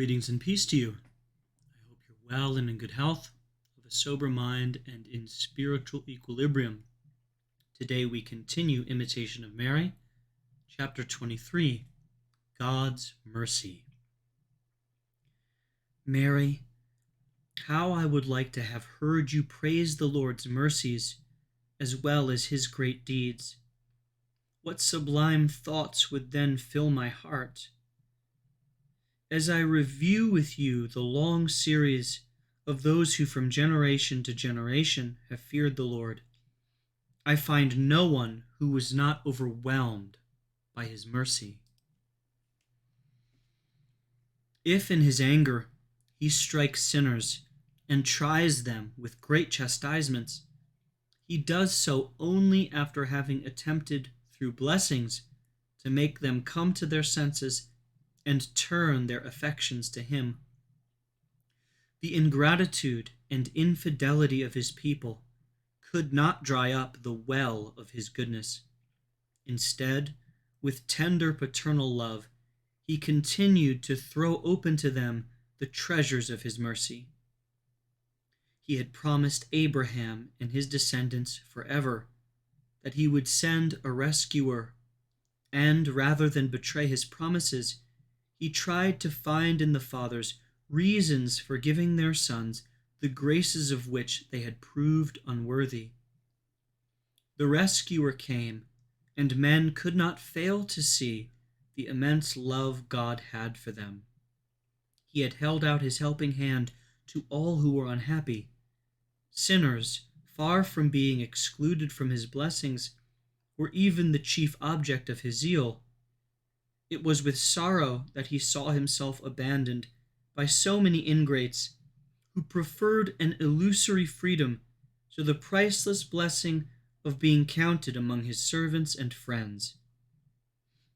Greetings and peace to you. I hope you're well and in good health, of a sober mind, and in spiritual equilibrium. Today we continue Imitation of Mary, chapter 23, God's Mercy. Mary, how I would like to have heard you praise the Lord's mercies as well as his great deeds. What sublime thoughts would then fill my heart? As I review with you the long series of those who from generation to generation have feared the Lord, I find no one who was not overwhelmed by his mercy. If in his anger he strikes sinners and tries them with great chastisements, he does so only after having attempted through blessings to make them come to their senses and turn their affections to him. The ingratitude and infidelity of his people could not dry up the well of his goodness. Instead, with tender paternal love, he continued to throw open to them the treasures of his mercy. He had promised Abraham and his descendants forever that he would send a rescuer, and rather than betray his promises, he tried to find in the fathers reasons for giving their sons the graces of which they had proved unworthy. The rescuer came, and men could not fail to see the immense love God had for them. He had held out his helping hand to all who were unhappy. Sinners, far from being excluded from his blessings, were even the chief object of his zeal. It was with sorrow that he saw himself abandoned by so many ingrates who preferred an illusory freedom to the priceless blessing of being counted among his servants and friends.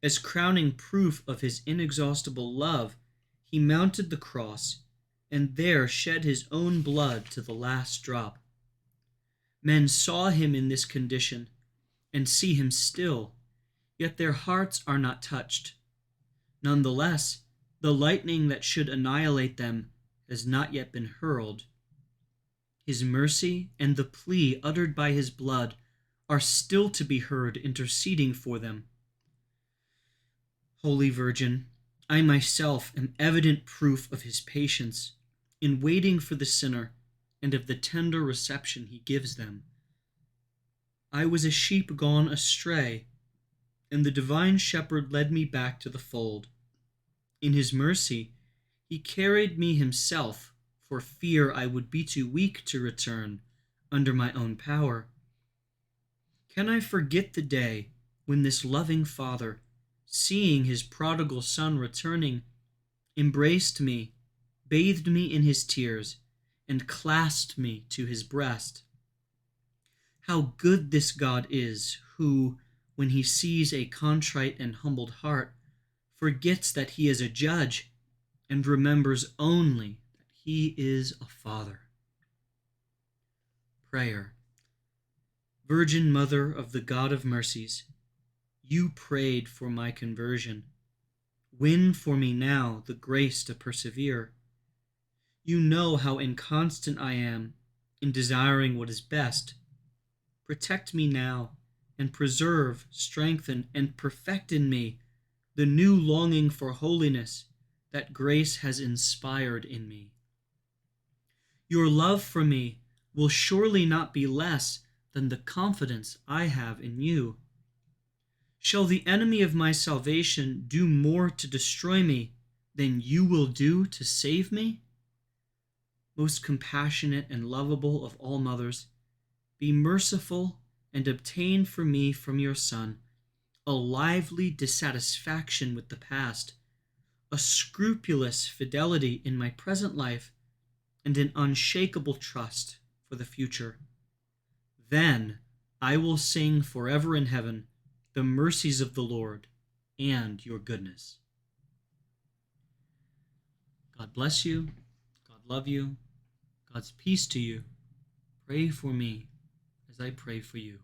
As crowning proof of his inexhaustible love, he mounted the cross and there shed his own blood to the last drop. Men saw him in this condition and see him still, yet their hearts are not touched. Nonetheless, the lightning that should annihilate them has not yet been hurled. His mercy and the plea uttered by his blood are still to be heard interceding for them. Holy Virgin, I myself am evident proof of his patience in waiting for the sinner and of the tender reception he gives them. I was a sheep gone astray, and the divine shepherd led me back to the fold. In his mercy, he carried me himself for fear I would be too weak to return under my own power. Can I forget the day when this loving Father, seeing his prodigal son returning, embraced me, bathed me in his tears, and clasped me to his breast? How good this God is, who, when he sees a contrite and humbled heart, forgets that he is a judge and remembers only that he is a father. Prayer. Virgin Mother of the God of mercies, you prayed for my conversion. Win for me now the grace to persevere. You know how inconstant I am in desiring what is best. Protect me now, and preserve, strengthen, and perfect in me the new longing for holiness that grace has inspired in me. Your love for me will surely not be less than the confidence I have in you. Shall the enemy of my salvation do more to destroy me than you will do to save me? Most compassionate and lovable of all mothers, be merciful and obtain for me from your Son a lively dissatisfaction with the past, a scrupulous fidelity in my present life, and an unshakable trust for the future. Then I will sing forever in heaven the mercies of the Lord and your goodness. God bless you. God love you. God's peace to you. Pray for me as I pray for you.